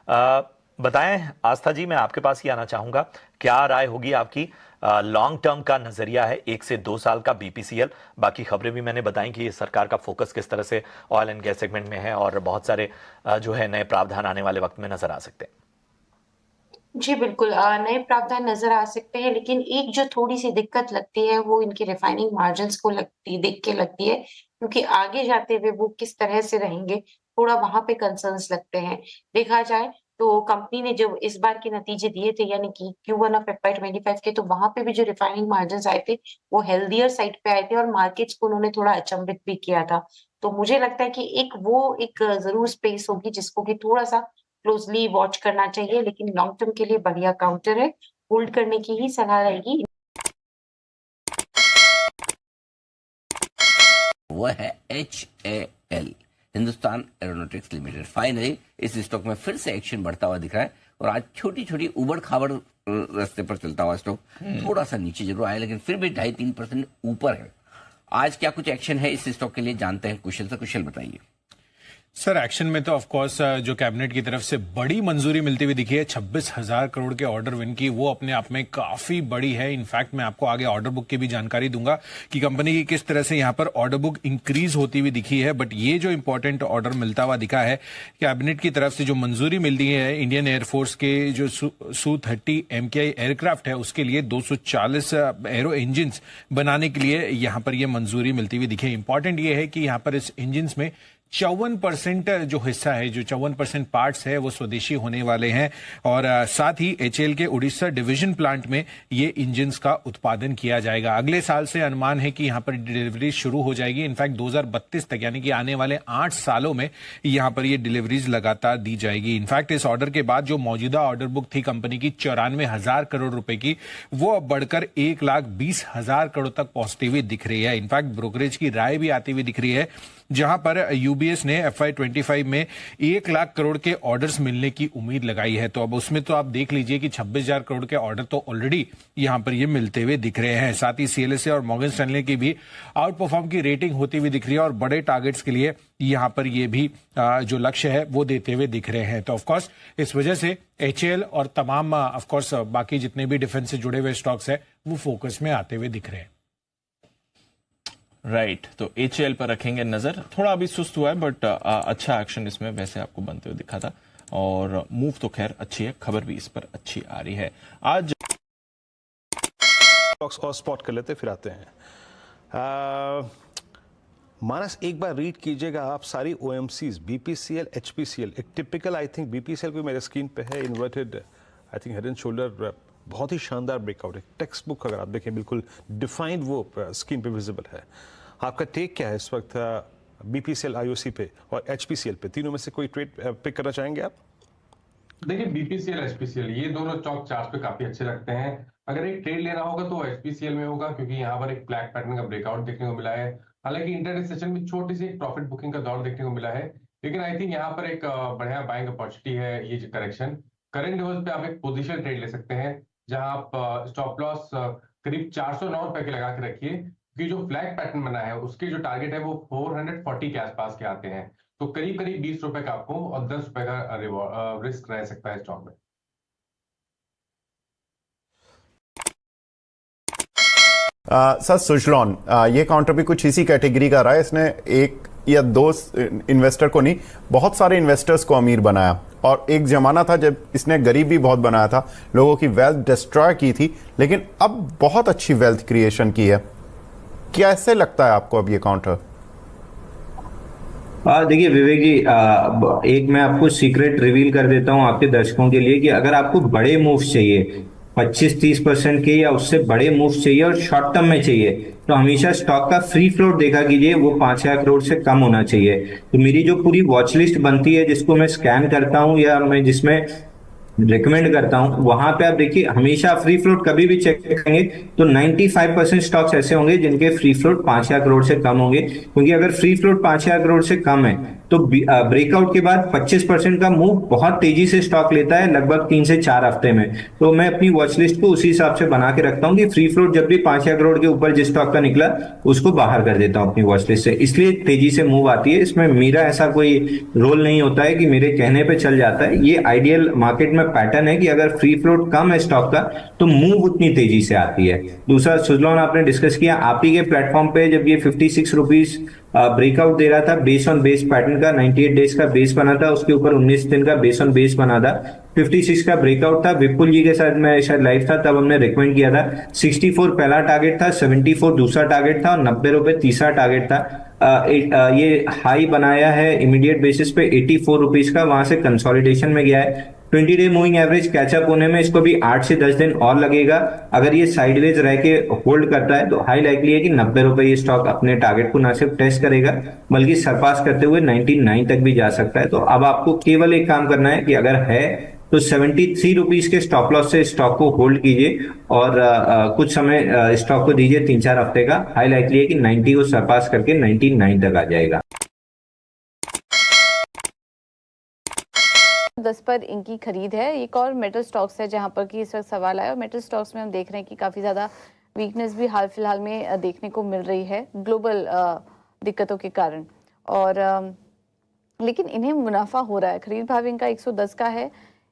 बताएं आस्था जी, मैं आपके पास ही आना चाहूंगा, क्या राय होगी आपकी? लॉन्ग टर्म का नजरिया है 1 से 2 साल का बीपीसीएल। बाकी खबरें भी मैंने बताई कि सरकार का फोकस किस तरह से ऑयल एंड गैस सेगमेंट में है और बहुत सारे जो है नए प्रावधान आने वाले वक्त में नजर आ सकते हैं। जी बिल्कुल, नए प्रावधान नजर आ सकते हैं, लेकिन एक जो थोड़ी सी दिक्कत लगती है वो इनके रिफाइनिंग मार्जिन्स को लगती देख के लगती है, क्योंकि आगे जाते हुए वो किस तरह से रहेंगे, थोड़ा वहां पे कंसर्न्स लगते हैं। देखा जाए तो कंपनी ने जो इस बार के नतीजे दिए थे, यानी कि Q1 ऑफ FY25 के, तो वहां पे भी जो रिफाइनिंग मार्जिन्स आए थे वो हेल्दियर साइड पे आए थे और मार्केट्स को उन्होंने थोड़ा अचंभित भी किया था। तो मुझे लगता है कि एक जरूर स्पेस होगी जिसको कि थोड़ा सा क्लोजली वॉच करना चाहिए, लेकिन लॉन्ग टर्म के लिए बढ़िया काउंटर है, होल्ड करने की ही सलाह रहेगी। वो है HAL, Hindustan aeronautics limited. Finally इस स्टॉक में फिर से एक्शन बढ़ता हुआ दिख रहा है और आज छोटी छोटी उबड़ खाबड़ रास्ते पर चलता हुआ स्टॉक थोड़ा सा नीचे जरूर आया, लेकिन फिर भी 2.5-3% ऊपर है। आज क्या कुछ एक्शन है इस स्टॉक के लिए, जानते हैं कुशल से। कुशल बताइए। सर, एक्शन में तो ऑफ कोर्स जो कैबिनेट की तरफ से बड़ी मंजूरी मिलती हुई दिखी है 26,000 करोड़ के ऑर्डर विन की, वो अपने आप में काफी बड़ी है। इनफैक्ट मैं आपको आगे ऑर्डर बुक की भी जानकारी दूंगा कि कंपनी की किस तरह से यहां पर ऑर्डर बुक इंक्रीज होती हुई दिखी है। बट ये जो इंपॉर्टेंट ऑर्डर मिलता हुआ दिखा है कैबिनेट की तरफ से, जो मंजूरी मिलती है इंडियन एयरफोर्स के जो Su-30 MKI एयरक्राफ्ट है उसके लिए 240 एरो इंजिन बनाने के लिए यहां पर यह मंजूरी मिलती हुई दिखी है। इंपॉर्टेंट यह है कि यहां पर इस इंजिन में 54% जो हिस्सा है, जो 54% पार्ट्स है वो स्वदेशी होने वाले हैं और साथ ही HAL के उड़ीसा डिवीजन प्लांट में ये इंजन्स का उत्पादन किया जाएगा। अगले साल से अनुमान है कि यहां पर डिलीवरी शुरू हो जाएगी। इनफैक्ट 2032 तक, यानी कि आने वाले 8 सालों में यहां पर ये डिलीवरीज लगातार दी जाएगी। इनफैक्ट इस ऑर्डर के बाद जो मौजूदा ऑर्डर बुक थी कंपनी की 94,000 करोड़ रुपए की, वो अब बढ़कर 1,20,000 करोड़ तक पहुंचती हुई दिख रही है। इनफैक्ट ब्रोकरेज की राय भी आती हुई दिख रही है, जहां पर यूबीएस ने FY25 में 1 लाख करोड़ के ऑर्डर्स मिलने की उम्मीद लगाई है। तो अब उसमें तो आप देख लीजिए कि 26,000 करोड़ के ऑर्डर तो ऑलरेडी यहां पर ये मिलते हुए दिख रहे हैं। साथ ही CLSA और मॉर्गन स्टैनले की भी आउट परफॉर्म की रेटिंग होती हुई दिख रही है और बड़े टारगेट्स के लिए यहां पर ये भी जो लक्ष्य है वो देते हुए दिख रहे हैं। तो ऑफकोर्स इस वजह से HAL और तमाम ऑफकोर्स बाकी जितने भी डिफेंस से जुड़े हुए स्टॉक्स है वो फोकस में आते हुए दिख रहे हैं। राइट, तो HAL पर रखेंगे नजर। थोड़ा अभी सुस्त हुआ है बट अच्छा एक्शन इसमें वैसे आपको बनते हुए दिखा था और मूव तो खैर अच्छी है, खबर भी इस पर अच्छी आ रही है। आज स्टॉक्स और स्पॉट कर लेते फिर आते हैं। मानस, एक बार रीड कीजिएगा आप सारी OMCs, BPCL, HPCL। एक टिपिकल, आई थिंक BPCL भी मेरे स्क्रीन पे है, inverted I think head and shoulder, बहुत ही शानदार ब्रेकआउट है। टेक्स्ट बुक अगर आप देखें बिल्कुल डिफाइंड वो स्क्रीन पे विजिबल है। आपका टेक क्या है इस वक्त BPCL, IOC पे और HPCL पे? तीनों में से कोई ट्रेड पिक करना चाहेंगे आप? देखिए, BPCL, HPCL ये दोनों चौक चार्ट पे काफी अच्छे लगते हैं। अगर एक ट्रेड लेना होगा तो HPCL में होगा, क्योंकि यहाँ पर एक फ्लैग पैटर्न का ब्रेकआउट देखने को मिला है। हालांकि इंटरडे सेशन में छोटी सी प्रॉफिट बुकिंग का दौर देखने को मिला है, लेकिन आई थिंक यहाँ पर एक बढ़िया बाइंग अपॉर्चुनिटी है। ये करेक्शन करंट लेवल पे आप एक पोजीशन ट्रेड ले सकते हैं, जहां आप स्टॉप लॉस करीब 409 रुपए के लगा के रखिए, क्योंकि जो फ्लैग पैटर्न बना है उसके जो टारगेट है वो 440 के आसपास के आते हैं। तो करीब करीब 20 रुपए का आपको और 10 रुपए का रिस्क रह सकता है स्टॉक में। सर, सुजलॉन ये काउंटर भी कुछ इसी कैटेगरी का रहा है। इसने एक या दो इन्वेस्टर को नहीं, बहुत सारे इन्वेस्टर्स को अमीर बनाया और एक जमाना था जब इसने गरीब भी बहुत बनाया था, लोगों की वेल्थ डिस्ट्रॉय की थी, लेकिन अब बहुत अच्छी वेल्थ क्रिएशन की है। कैसे लगता है आपको अब ये काउंटर? देखिए विवेक जी, एक मैं आपको सीक्रेट रिवील कर देता हूं आपके दर्शकों के लिए कि अगर आपको बड़े मूव्स चाहिए 25-30% के या उससे बड़े मूव्स चाहिए और शॉर्ट टर्म में चाहिए, तो हमेशा स्टॉक का फ्री फ्लोट देखा कीजिए, वो 5,000 करोड़ से कम होना चाहिए। तो मेरी जो पूरी वॉच लिस्ट बनती है, जिसको मैं स्कैन करता हूं या मैं जिसमें रिकमेंड करता हूं, वहां पे आप देखिए हमेशा फ्री फ्लोट कभी भी चेक करेंगे तो 95% स्टॉक्स ऐसे होंगे जिनके फ्री फ्लोट 5,000 करोड़ से कम होंगे, क्योंकि अगर फ्री फ्लोट 5,000 करोड़ से कम है तो ब्रेकआउट के बाद 25% का मूव बहुत तेजी से स्टॉक लेता है, लगभग 3 से 4 हफ्ते में। तो मैं अपनी वॉच लिस्ट को उसी हिसाब से बना के रखता हूँ कि फ्री फ्लोट जब भी 5 करोड़ के ऊपर जिस स्टॉक का निकला उसको बाहर कर देता हूँ अपनी वॉच लिस्ट से, इसलिए तेजी से मूव आती है। इसमें मेरा ऐसा कोई रोल नहीं होता है कि मेरे कहने पे चल जाता है। ये आइडियल मार्केट में पैटर्न है कि अगर फ्री फ्लोट कम है स्टॉक का तो मूव उतनी तेजी से आती है। दूसरा सुजलॉन आपने डिस्कस किया, आप ही के प्लेटफॉर्म पे जब ये 56 रुपीज ब्रेकआउट दे रहा था बेस ऑन बेस पैटर्न का, 98 डेज का बेस बना था, उसके ऊपर 19 दिन का बेस ऑन बेस बना था, 56 का ब्रेकआउट था। विपुल जी के साथ मैं शायद लाइव था, तब हमने रिकमेंड किया था 64 पहला टारगेट था, 74 दूसरा टारगेट था और 90 रुपए तीसरा टारगेट था। ये हाई बनाया है इमीडिएट बेसिस पे 84 रुपीज का, वहां से कंसोलिडेशन में गया है। 20 डे मूविंग एवरेज कैचअप होने में इसको भी 8 से 10 दिन और लगेगा। अगर ये साइडवेज रह के होल्ड करता है तो हाई लाइकली है कि 90 रुपए ये स्टॉक अपने टारगेट को ना सिर्फ टेस्ट करेगा बल्कि सरपास करते हुए 99 तक भी जा सकता है। तो अब आपको केवल एक काम करना है कि अगर है तो 73 रुपीज के स्टॉप लॉस से स्टॉक को होल्ड कीजिए और कुछ समय स्टॉक को दीजिए 3-4 हफ्ते का। हाई लाइकली है कि 90 को सरपास करके 99 तक आ जाएगा। 10 पर इनकी खरीद है। एक और मेटल स्टॉक्स है जहां पर कि इस वक्त सवाल आया, और मेटल स्टॉक्स में हम देख रहे हैं कि काफ़ी ज़्यादा वीकनेस भी हाल फिलहाल में देखने को मिल रही है ग्लोबल दिक्कतों के कारण, और लेकिन इन्हें मुनाफा हो रहा है। खरीद भाव इनका 110 का है,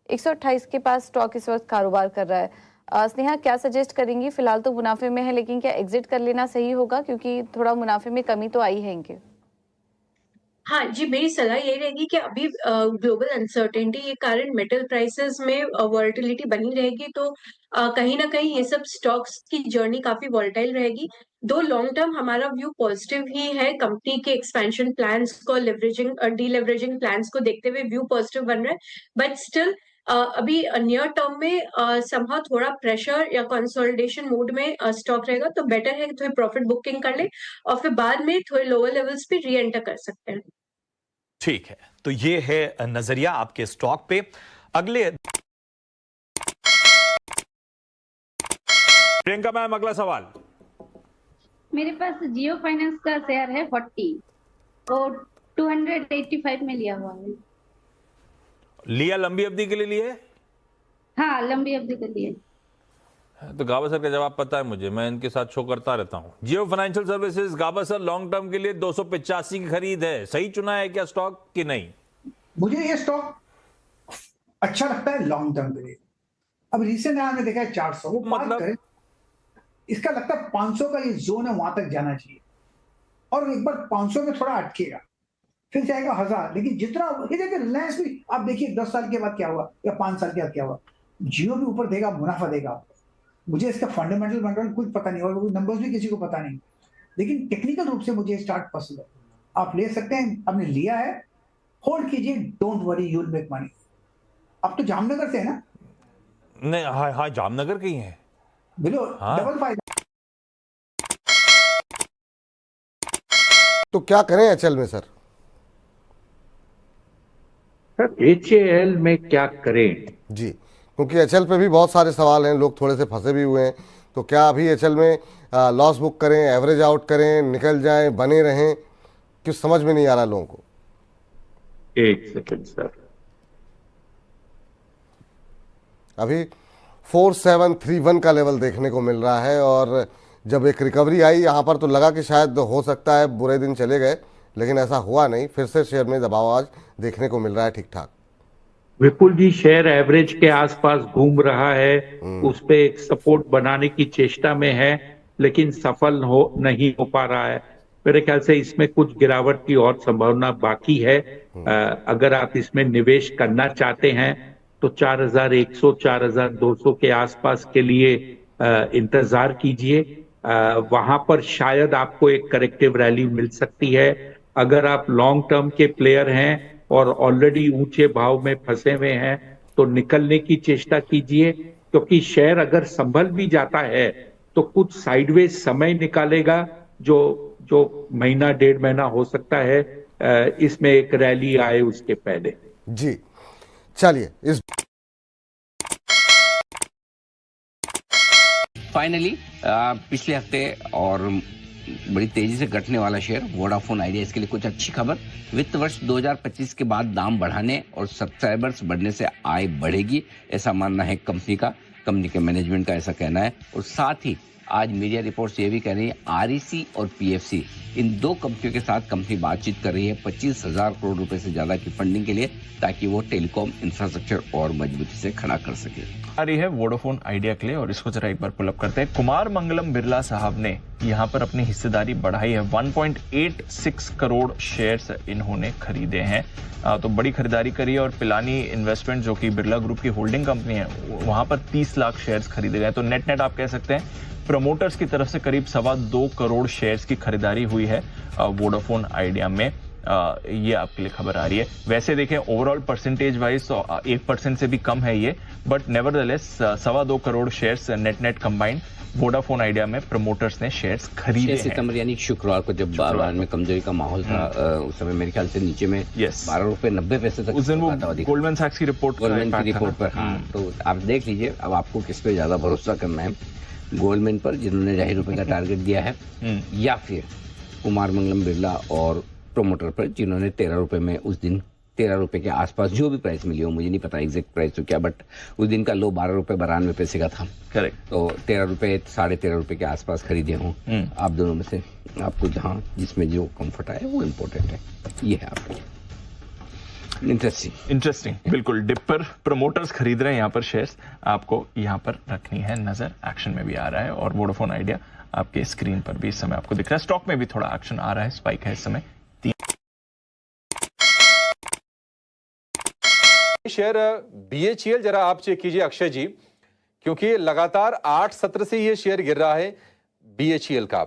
128 के पास स्टॉक इस वक्त कारोबार कर रहा है। स्नेहा, क्या सजेस्ट करेंगी? फिलहाल तो मुनाफे में है, लेकिन क्या एग्जिट कर लेना सही होगा, क्योंकि थोड़ा मुनाफे में कमी तो आई है इनके? हाँ जी, मेरी सलाह यही रहेगी कि अभी ग्लोबल अनसर्टेनिटी के कारण मेटल प्राइसेस में वॉलेटिलिटी बनी रहेगी, तो कहीं ना कहीं ये सब स्टॉक्स की जर्नी काफी वॉलेटाइल रहेगी। दो लॉन्ग टर्म हमारा व्यू पॉजिटिव ही है, कंपनी के एक्सपेंशन प्लान्स को, लेवरेजिंग डीलेवरेजिंग प्लान्स को देखते हुए व्यू पॉजिटिव बन रहा है, बट स्टिल अभी नियर टर्म में समहाउ थोड़ा प्रेशर या कंसोलिडेशन मोड में स्टॉक रहेगा, तो बेटर है कि थोड़ी प्रॉफिट बुकिंग कर ले और फिर बाद में थोड़े लोअर लेवल्स पे री एंटर कर सकते हैं। ठीक है, तो ये है नजरिया आपके स्टॉक पे। अगले प्रियंका मैम, अगला सवाल। मेरे पास जियो फाइनेंस का शेयर है 40 और 285 में लिया हुआ है। लिया लंबी अवधि के लिए लिए? हाँ, लंबी अवधि के लिए। तो गावस्कर का जवाब पता है मुझे, मैं इनके साथ शो करता रहता हूं। Jio financial services, Gavaskar long term के लिए 285 की खरीद है। सही चुना है क्या स्टॉक कि नहीं? मुझे ये स्टॉक अच्छा लगता है लॉन्ग टर्म के लिए। अब रिसेंट में देखा है 400, वो मतलब इसका लगता है 500 का ये जोन है, वहां तक जाना चाहिए और एक बार 500 में थोड़ा अटकेगा फिर जाएगा 1000। लेकिन जितना ये देखिए रिलायंस भी आप देखिए 10 साल के बाद क्या हुआ या 5 साल के बाद क्या हुआ, जियो भी ऊपर देगा, मुनाफा देगा आपको। मुझे इसका फंडामेंटल कुछ पता नहीं और नंबर्स भी किसी को पता नहीं, लेकिन टेक्निकल रूप से मुझे स्टार्ट पसंद है। आप ले सकते हैं, आपने लिया है, होल्ड कीजिए, don't worry, you will make money. आप तो जामनगर से है ना? नहीं, हाँ हाँ, जामनगर के ही है। बिलो हाँ। डबल फायदा। तो क्या करें एचएल में सर? एचएल में क्या करें जी, क्योंकि एचएल पे भी बहुत सारे सवाल हैं, लोग थोड़े से फंसे भी हुए हैं। तो क्या अभी एचएल में लॉस बुक करें, एवरेज आउट करें, निकल जाएं, बने रहें? कुछ समझ में नहीं आ रहा लोगों को। एक सेकंड सर, अभी 4731 का लेवल देखने को मिल रहा है और जब एक रिकवरी आई यहाँ पर तो लगा कि शायद हो सकता है बुरे दिन चले गए, लेकिन ऐसा हुआ नहीं। फिर से शेयर में दबाव आज देखने को मिल रहा है ठीक ठाक। विपुल जी, शेयर एवरेज के आसपास घूम रहा है, उस पे एक सपोर्ट बनाने की चेष्टा में है, लेकिन सफल नहीं हो पा रहा है। मेरे ख्याल से इसमें कुछ गिरावट की और संभावना बाकी है। अगर आप इसमें निवेश करना चाहते हैं तो 4100 4200 के आसपास के लिए इंतजार कीजिए। वहां पर शायद आपको एक करेक्टिव रैली मिल सकती है। अगर आप लॉन्ग टर्म के प्लेयर हैं और ऑलरेडी ऊंचे भाव में फंसे हुए हैं तो निकलने की चेष्टा कीजिए, क्योंकि शेयर अगर संभल भी जाता है तो कुछ साइडवेज समय निकालेगा, जो महीना 1.5 महीना हो सकता है इसमें एक रैली आए उसके पहले। जी चलिए, इस फाइनली पिछले हफ्ते और बड़ी तेजी से घटने वाला शेयर वोडाफोन आइडिया, इसके लिए कुछ अच्छी खबर। वित्त वर्ष 2025 के बाद दाम बढ़ाने और सब्सक्राइबर्स बढ़ने से आय बढ़ेगी, ऐसा मानना है कंपनी का, कंपनी के मैनेजमेंट का ऐसा कहना है। और साथ ही आज मीडिया रिपोर्ट्स ये भी कह रही है आरईसी और पीएफसी, इन दो कंपनियों के साथ कंपनी बातचीत कर रही है 25,000 करोड़ रुपए से ज्यादा की फंडिंग के लिए, ताकि वो टेलीकॉम इंफ्रास्ट्रक्चर और मजबूती से खड़ा कर सके। आ रही है वोडाफोन आइडिया के लिए, और इसको जरा एक बार पुल अप करते हैं। कुमार मंगलम बिरला साहब ने यहाँ पर अपनी हिस्सेदारी बढ़ाई है, 1.86 करोड़ शेयर्स इन्होंने खरीदे हैं। तो बड़ी खरीदारी करी है। और पिलानी इन्वेस्टमेंट जो कि बिरला ग्रुप की होल्डिंग कंपनी है, वहां पर 30 लाख शेयर्स खरीदे गए। तो नेट नेट आप कह सकते हैं प्रमोटर्स की तरफ से करीब 2.25 करोड़ शेयर्स की खरीदारी हुई है वोडाफोन आइडिया में। ये आपके लिए खबर आ रही है। वैसे देखें ओवरऑल परसेंटेज वाइज 1% से भी कम है ये, but nevertheless 2.25 crore shares net net combined Vodafone idea में प्रमोटर्स ने शेयर्स खरीदे 6 सितंबर यानी शुक्रवार को, जब बाजार में कमजोरी का माहौल था, उस समय मेरे ख्याल से नीचे में 12.90 तक उस दिन वो गोल्डमैन सैक्स की रिपोर्ट पर। हाँ, तो आप देख लीजिए अब आपको किस पे ज्यादा भरोसा करना है, गोल्डमैन पर जिन्होंने 2.5 रुपए का टारगेट दिया है, या फिर कुमार मंगलम बिरला और प्रोमोटर पर जिन्होंने 13 रुपए में उस दिन 13 रुपए के आसपास जो भी प्राइस मिली हो, मुझे नहीं पता एग्जैक्ट प्राइस तो क्या, बट उस दिन का लो 12 रुपए 92 पैसे का था। करेक्ट। तो 13 रुपए 13.5 रुपए के आसपास खरीदे हों आप दोनों में से, आपको जहां जिसमें जो कंफर्ट आए वो इम्पोर्टेंट है। ये है आपके लिए इंटरेस्टिंग। बिल्कुल, डिप पर प्रमोटर्स खरीद रहे हैं यहाँ पर शेयर्स, आपको यहाँ पर रखनी है नजर। एक्शन में भी आ रहा है, और वोडाफोन आइडिया आपके स्क्रीन पर भी इस समय आपको दिख रहा है। स्टॉक में भी थोड़ा एक्शन आ रहा है, स्पाइक है इस समय। शेयर बीएचईएल जरा आप चेक कीजिए अक्षय जी, क्योंकि लगातार 8 सत्र से ये शेयर गिर रहा है बीएचईएल का।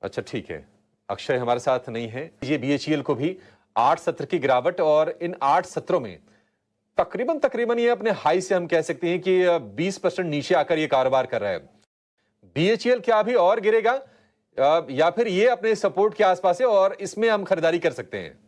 अच्छा ठीक है, अक्षय हमारे साथ नहीं है। ये बीएचईएल को भी 8 सत्र की गिरावट, और इन 8 सत्रों में तकरीबन ये अपने हाई से हम कह सकते हैं कि 20% नीचे आकर ये कारोबार कर रहा है। बीएचईएल क्या अभी और गिरेगा, या फिर ये अपने सपोर्ट के आसपास है और इसमें हम खरीदारी कर सकते हैं?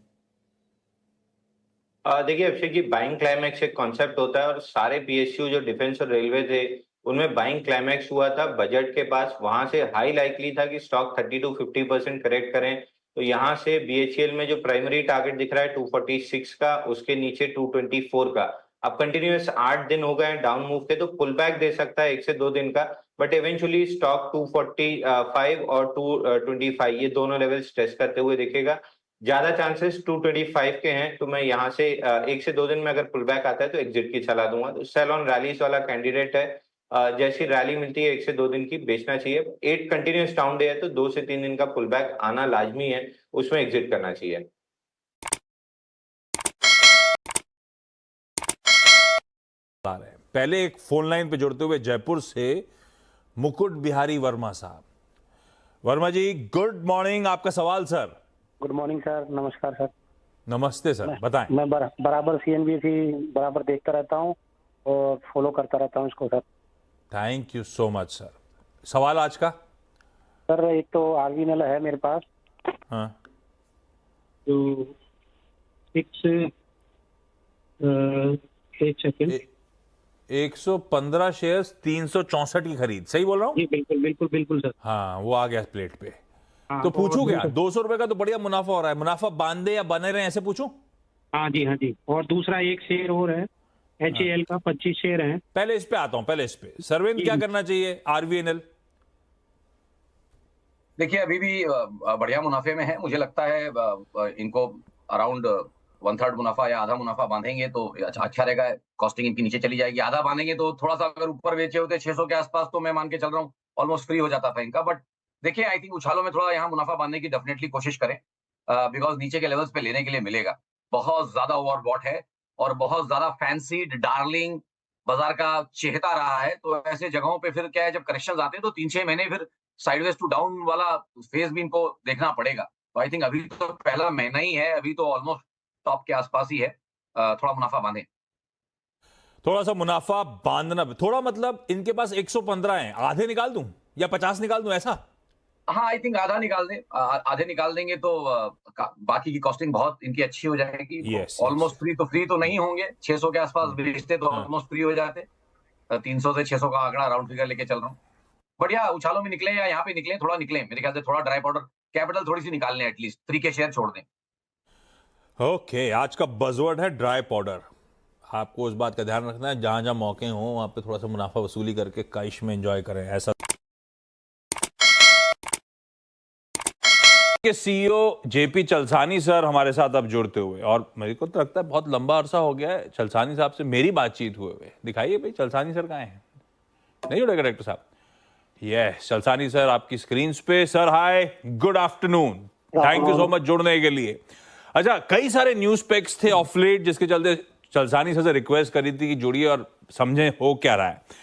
देखिए अक्षय जी, बाइंग क्लाइमैक्स एक कॉन्सेप्ट होता है, और सारे पीएसयू जो डिफेंस और रेलवे थे उनमें बाइंग क्लाइमैक्स हुआ था बजट के पास। वहां से हाई लाइकली था कि स्टॉक 30 to 50% करेक्ट करें। तो यहाँ से बीएचईएल में जो प्राइमरी टारगेट दिख रहा है 246 का, उसके नीचे 224 का। अब कंटिन्यूअस 8 दिन हो गए डाउन मूव के, तो पुल बैक दे सकता है 1 से 2 दिन का, बट इवेंचुअली स्टॉक 245 और 225 ये दोनों लेवल्स टेस्ट करते हुए दिखेगा। ज्यादा चांसेस 225 के हैं, तो मैं यहाँ से 1 से 2 दिन में अगर पुल बैक आता है तो एग्जिट की सलाह दूंगा। तो सेल ऑन रैलीज वाला कैंडिडेट है, जैसी रैली मिलती है 1 से 2 दिन की बेचना चाहिए। 8 कंटिन्यूअस डाउन डे है, तो 2 से 3 दिन का पुल बैक आना लाजमी है, उसमें एग्जिट करना चाहिए। पहले एक फोन लाइन पे जुड़ते हुए जयपुर से मुकुट बिहारी वर्मा साहब। वर्मा जी गुड मॉर्निंग, आपका सवाल सर। गुड मॉर्निंग सर, नमस्कार सर। नमस्ते सर, बताएं। मैं बराबर सीएनबीसी बराबर देखता रहता हूँ और फॉलो करता रहता हूँ इसको sir. Thank you so much sir. सवाल आज का सर, एक तो आरवीएनएल है मेरे पास। हाँ। तो एक सेकेंड, 115 शेयर्स 364 की खरीद, सही बोल रहा हूँ? जी बिल्कुल बिल्कुल बिल्कुल सर। हाँ, वो आ गया प्लेट पे। हाँ, तो पूछू क्या, 200 रुपए का तो बढ़िया मुनाफा हो रहा है, मुनाफा बांधे या बने रहे ऐसे पूछूं? हाँ जी हाँ जी। और दूसरा एक शेयर और है HAL का, 25 शेयर है। पहले इस पे आता हूं, पहले इस पे। सरविंद क्या करना चाहिए आरवीएनएल? देखिए अभी भी बढ़िया मुनाफे में है, मुझे लगता है इनको अराउंड 1/3 मुनाफा या आधा मुनाफा बांधेंगे तो अच्छा रहेगा। कॉस्टिंग इनकी नीचे चली जाएगी, आधा बांधेंगे तो थोड़ा सा अगर ऊपर बेचे होते 600 के आसपास तो मैं मान के चल रहा हूँ ऑलमोस्ट फ्री हो जाता था इनका। बट देखिए आई थिंक उछालों में थोड़ा यहाँ मुनाफा बांधने की डेफिनेटली कोशिश करें, बिकॉज नीचे के लेवल्स पे लेने के लिए मिलेगा। बहुत ज्यादा ओवरबॉट है और बहुत ज्यादा फैंसीड डार्लिंग बाजार का चेहता रहा है, तो ऐसे जगहों पे फिर क्या है, जब करेक्शंस आते हैं तो 3-6 महीने फिर साइडवेज टू डाउन वाला फेज भी इनको देखना पड़ेगा। तो आई थिंक अभी तो पहला महीना ही है, अभी तो ऑलमोस्ट टॉप के आसपास ही है, थोड़ा मुनाफा बांधें। थोड़ा सा मुनाफा बांधना, थोड़ा मतलब इनके पास 115 है, आधे निकाल दूं या 50 निकाल दूं ऐसा? हाँ आई थिंक आधा निकाल दें, आधे निकाल देंगे तो बाकी की कॉस्टिंग बहुत इनकी अच्छी हो जाएगी। ऑलमोस्ट फ्री तो नहीं होंगे, 600 के आसपास बेचते तो ऑलमोस्ट फ्री हो जाते। 300 से 600 का आंकड़ा राउंड फिगर लेके चल रहा हूँ। बढ़िया उछालों में निकले या यहाँ पे निकले, थोड़ा निकले, मेरे ख्याल से थोड़ा ड्राई पाउडर कैपिटल थोड़ी सी निकालने, एटलीस्ट 3 के शेयर छोड़ दें। ओके, आज का बजवर्ड है ड्राई पाउडर। आपको उस बात का ध्यान रखना है, जहां जहां मौके हों वहां पे थोड़ा सा मुनाफा वसूली करके काइश में एंजॉय करें। ऐसा के सीईओ जेपी चलसानी सर हमारे साथ अब जुड़ते हुए, और मेरे को तो लगता है बहुत लंबा अरसा हो गया है चलसानी साहब से मेरी बातचीत हुए। दिखाइए भाई चलसानी सर कहाँ हैं? नहीं जुड़े डायरेक्टर साहब? यस, चलसानी सर आपकी स्क्रीन पे। Sir hi, good afternoon, thank you so much जुड़ने के लिए। अच्छा, कई सारे न्यूज पेक्स थे ऑफ लेट जिसके चलते चलसानी सर से रिक्वेस्ट करी थी कि जुड़िए और समझें हो क्या रहा है।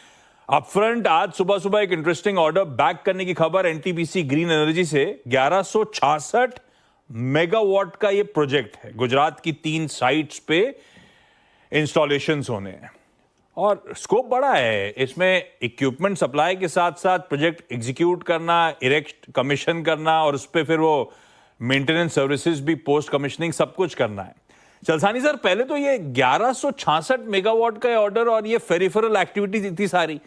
अपफ्रंट आज सुबह सुबह एक इंटरेस्टिंग ऑर्डर बैक करने की खबर एनटीपीसी ग्रीन एनर्जी से। 1166 मेगावाट का ये प्रोजेक्ट है, गुजरात की 3 साइट्स पे इंस्टॉलेशंस होने हैं और स्कोप बड़ा है। इसमें इक्विपमेंट सप्लाई के साथ साथ प्रोजेक्ट एग्जीक्यूट करना, इरेक्ट कमीशन करना और उस पर फिर वो मेंटेनेंस सर्विसेज भी पोस्ट कमीशनिंग सब कुछ करना है। चलसानी सर, पहले तो ये 1166 मेगावाट का ऑर्डर और ये फेरिफेरल एक्टिविटीज इतनी सारी,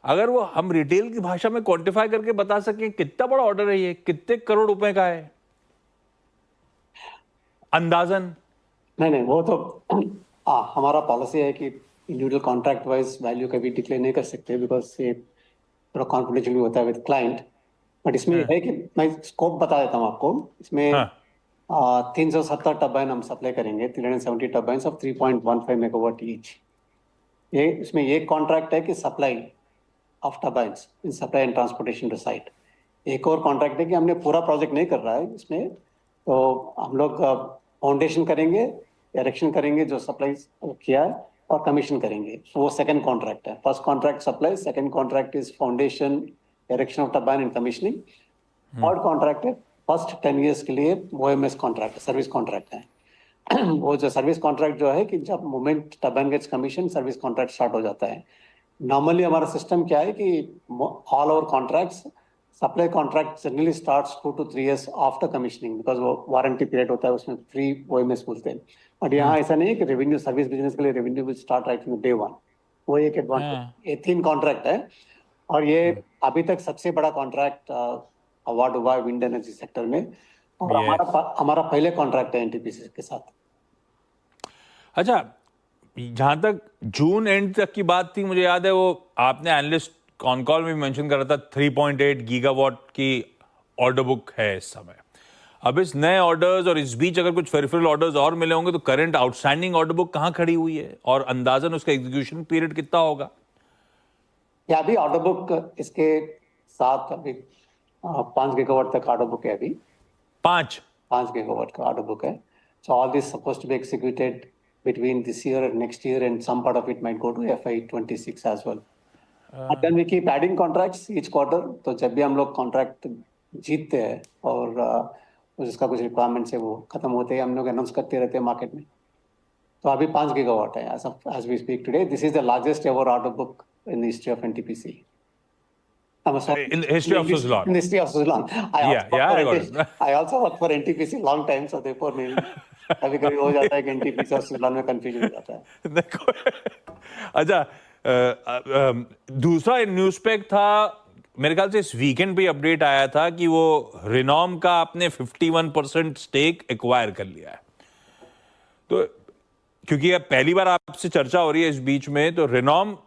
अगर वो हम रिटेल की भाषा में क्वांटिफाई करके बता सकें कितना बड़ा ऑर्डर है ये, कितने करोड़ रुपए का है अंदाजन? नहीं, वो तो हमारा पॉलिसी है कि इंडिविजुअल कॉन्ट्रैक्ट वाइज वैल्यू कभी डिक्लेयर नहीं कर सकते, बिकॉज ये थोड़ा कॉन्फिडेंशियल भी होता है विद क्लाइंट। बट इसमें है कि मैं स्कोप बता देता हूँ आपको। इसमें 370 टर्बाइन हम सप्लाई करेंगे, 370 टर्बाइंस ऑफ 3.15 मेगावाट ईच। ये इसमें ये कॉन्ट्रैक्ट है कि supply of turbines in supply and transportation to site. एक और कॉन्ट्रैक्ट है कि हमने पूरा प्रोजेक्ट नहीं कर रहा है इसमें, तो हम लोग फाउंडेशन करेंगे, इरेक्शन करेंगे जो सप्लाई किया है, और कमीशन करेंगे। वो सेकंड कॉन्ट्रैक्ट है। First contract supply, second contract is foundation, erection of turbine and commissioning. Third contract है फर्स्ट 10 years के लिए OMS कॉन्ट्रैक्ट है, सर्विस कॉन्ट्रैक्ट है। वो जो सर्विस कॉन्ट्रैक्ट जो है कि जब moment turbine gets commission, service contract start हो जाता है। नॉर्मली हमारा सिस्टम क्या है कि all over contracts, supply contract generally starts 2 to 3 years after commissioning, because वो वारंटी पीरियड होता है, उसमें फ्री OMS बोलते हैं। बट यहाँ ऐसा नहीं है कि रेवेन्यू सर्विस बिजनेस के लिए revenue will start right from day 1। वो एक एडवांटेज। ये 3 कॉन्ट्रैक्ट है और ये अभी तक सबसे बड़ा कॉन्ट्रैक्ट अवार्ड हुआ है विंड एनर्जी सेक्टर में, और हमारा पहले कॉन्ट्रैक्ट है एनटीपीसी के साथ। अच्छा, जहां तक जून एंड तक की बात थी, मुझे याद है वो आपने एनालिस्ट कॉन कॉल में भी मेंशन कर रहा था 3.8 गीगावाट की ऑर्डर बुक है इस समय। अब इस नए ऑर्डर्स और इस बीच अगर कुछ फेरिफेरल ऑर्डर्स और मिले होंगे तो करंट आउटस्टैंडिंग ऑर्डर बुक कहां खड़ी हुई है और अंदाजन उसका एग्जीक्यूशन पीरियड कितना होगा? या अभी ऑर्डर बुक इसके साथ अभी 5 गीगावाट तक ऑर्डर बुक है अभी। 5 गीगावाट का ऑर्डर बुक है। So all this supposed to be executed between this year and next year, and some part of it might go to FY26 as well. And then we keep adding contracts each quarter. तो जब भी हम लोग contract जीतते हैं और जिसका कुछ रिक्वायरमेंट्स है वो खत्म होते हैं, हम लोग अनाउंस करते रहते हैं मार्केट में। तो अभी 5 गीगावाट है as we speak today. This is the largest ever order book in the history of NTPC. In the history of Suzlon. In the history of Suzlon. I also worked for NTPC long time, so therefore maybe कभी कभी हो जाता है कि NTPC और सुजलॉन में confusion हो जाता है। अच्छा, दूसरा न्यूज पेक था, मेरे ख्याल से इस वीकेंड पे अपडेट आया था कि वो रिनॉम का आपने 51% स्टेक एक्वायर कर लिया है। तो क्योंकि अब पहली बार आपसे चर्चा हो रही है इस बीच में, तो Renom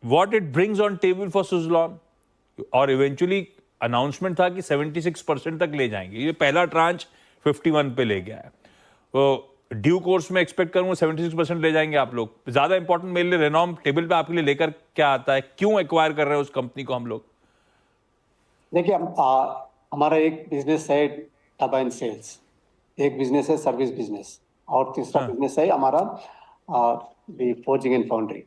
what it brings on table for Suzlon, और इवेंचुअली अनाउंसमेंट था कि 76% तक ले जाएंगे। ये पहला ट्रांच 51 पे ले गया है, तो ड्यू कोर्स में एक्सपेक्ट करूंगा 76% ले जाएंगे आप लोग। ज्यादा इंपॉर्टेंट मेरे लिए रेनॉम टेबल पे आपके लिए लेकर क्या आता है, क्यों एक्वायर कर रहे हैं उस कंपनी को हम लोग? देखिए, हमारा एक बिजनेस है टर्बाइन सेल्स, एक बिजनेस है सर्विस बिजनेस, और तीसरा बिजनेस है हमारा forging and foundry.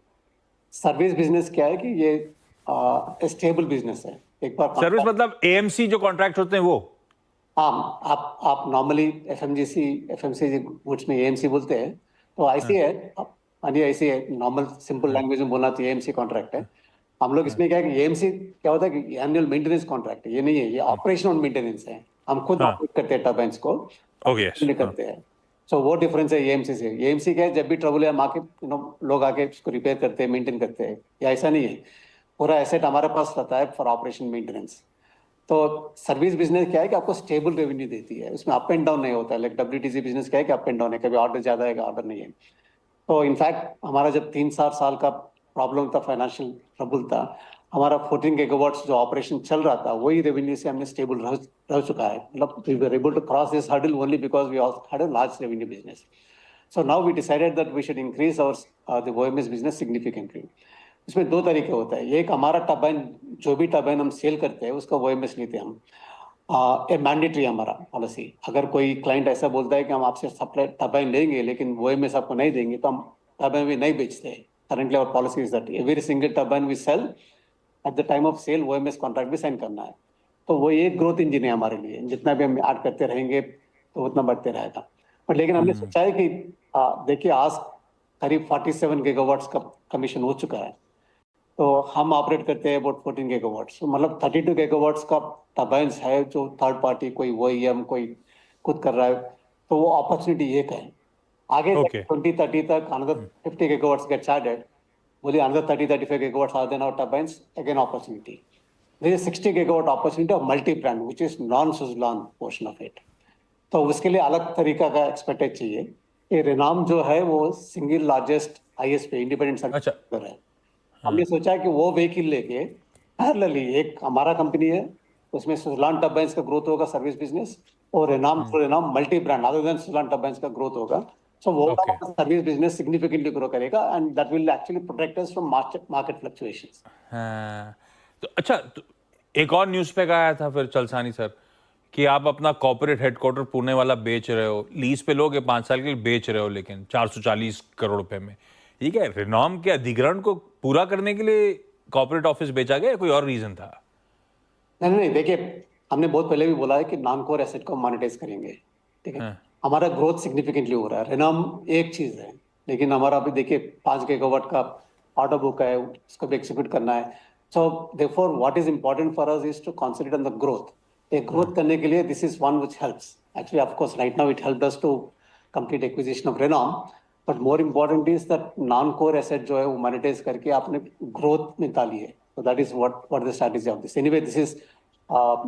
Service business क्या है कि ये स्टेबल बिजनेस है। एक बार सर्विस मतलब एएमसी जो कॉन्ट्रैक्ट होते हैं वो? हाँ, आप नॉर्मली एफएमसीजी गुड्स में एएमसी बोलते हैं, तो ऐसी है, ऐसी है नॉर्मल सिंपल लैंग्वेज में बोलना तो एएमसी कॉन्ट्रैक्ट है। हम लोग इसमें क्या है कि एएमसी क्या होता है कि एनुअल मेंटेनेंस कॉन्ट्रैक्ट है, ये नहीं है, ये ऑपरेशन और मेंटेनेंस है। हम खुद ऑपरेट करते हैं टर्बाइंस को, करते हैं। सो वो डिफरेंस है एएमसी से। एएमसी क्या है, जब भी ट्रबल है मार्केट लोग आके उसको रिपेयर करते हैं, मेंटेन करते हैं, या ऐसा नहीं है। पूरा एसेट हमारे पास रहता है फॉर ऑपरेशन मेंटेनेंस। तो सर्विस बिजनेस क्या है कि आपको स्टेबल रेवेन्यू देती है, उसमें अप एंड डाउन नहीं होता है। लाइक WTC बिजनेस क्या है कि अप एंड डाउन है, कभी ऑर्डर ज्यादा है, ऑर्डर नहीं है। तो इनफैक्ट हमारा जब 3-4 साल का प्रॉब्लम था, फाइनेंशियल ट्रबल था, हमारा 14 गीगावाट्स जो ऑपरेशन चल रहा था वही रेवेन्यू से हमने स्टेबल रह चुका है। मतलब we were able to cross this hurdle only because we had a large revenue business. So now we decided that we should increase our the OMS business significantly. इसमें 2 तरीके होता है। एक, हमारा टर्बाइन, जो भी टर्बाइन हम सेल करते हैं उसका OMS लेते हैं हम। ये मैंडेटरी हमारा पॉलिसी। अगर कोई क्लाइंट ऐसा बोलता है कि हम आपसे सप्लाई टर्बाइन लेंगे लेकिन OMS आपको नहीं देंगे, तो हम टर्बाइन भी नहीं बेचते हैं। Currently our policy is that every single turbine we sell at the time of sale OMS contract भी साइन करना है। तो वो एक ग्रोथ इंजन है हमारे लिए। जितना भी हम ऐड करते रहेंगे तो उतना बढ़ते रहेगा। बट लेकिन हमने सोचा है कि देखिए, आज करीब 47 गीगावाट्स का कमीशन हो चुका है, तो हम ऑपरेट करते हैं अबाउट 14 गीगावाट्स। मतलब 32 गीगावाट्स का टर्बाइन्स है जो थर्ड पार्टी, कोई OEM, कोई खुद कर रहा है। तो वो अपॉर्चुनिटी एक है। आगे 2030 तक another 50 gigawatts gets added, only another 30-35 gigawatts are then our turbines, again opportunity. There is 60 gigawatt opportunity of multi-brand, which is non-Suzlon portion of it. तो उसके लिए अलग तरीका का एक्सपर्टाइज चाहिए। ये रेनाम जो है वो single largest ISP independent service है। हमने सोचा कि वो व्हीकल लेके पैरेलली एक हमारा कंपनी है, उसमें सुजलॉन टर्बाइन्स का ग्रोथ होगा सर्विस बिजनेस, और Renom multi brand other than Suzlon turbines का ग्रोथ होगा। सो वो सर्विस बिजनेस सिग्निफिकेंटली ग्रो करेगा and that will actually protect us from market fluctuations. तो अच्छा, तो एक और न्यूज़ पे आया था फिर चलसानी सर कि आप अपना कॉर्पोरेट हेडक्वार्टर पुणे वाला बेच रहे हो, लीज पे लोगे 5 साल के लिए बेच रहे हो, लेकिन 440 करोड़ रुपए में। ठीक है, रेनॉम के अधिग्रहण को पूरा करने के लिए कॉर्पोरेट ऑफिस बेचा गया, कोई और रीजन था? नहीं, देखिए, हमने बहुत पहले भी बोला है कि नॉन कोर एसेट को मोनेटाइज करेंगे। ठीक है, हमारा ग्रोथ सिग्निफिकेंटली हो रहा है। रेनॉम एक चीज है, लेकिन हमारा अभी देखिए 5 गीगावाट का ऑर्डर बुक है, उसको भी एग्जीक्यूट करना है। So therefore what is important for us is to concentrate on the growth. एक ग्रोथ करने के लिए this is one which helps actually. Of course right now it helped us to complete acquisition of Renom, but more important is that non core asset जो है वो monetise करके आपने growth निकाली है। So that is what the strategy of this. Anyway, this is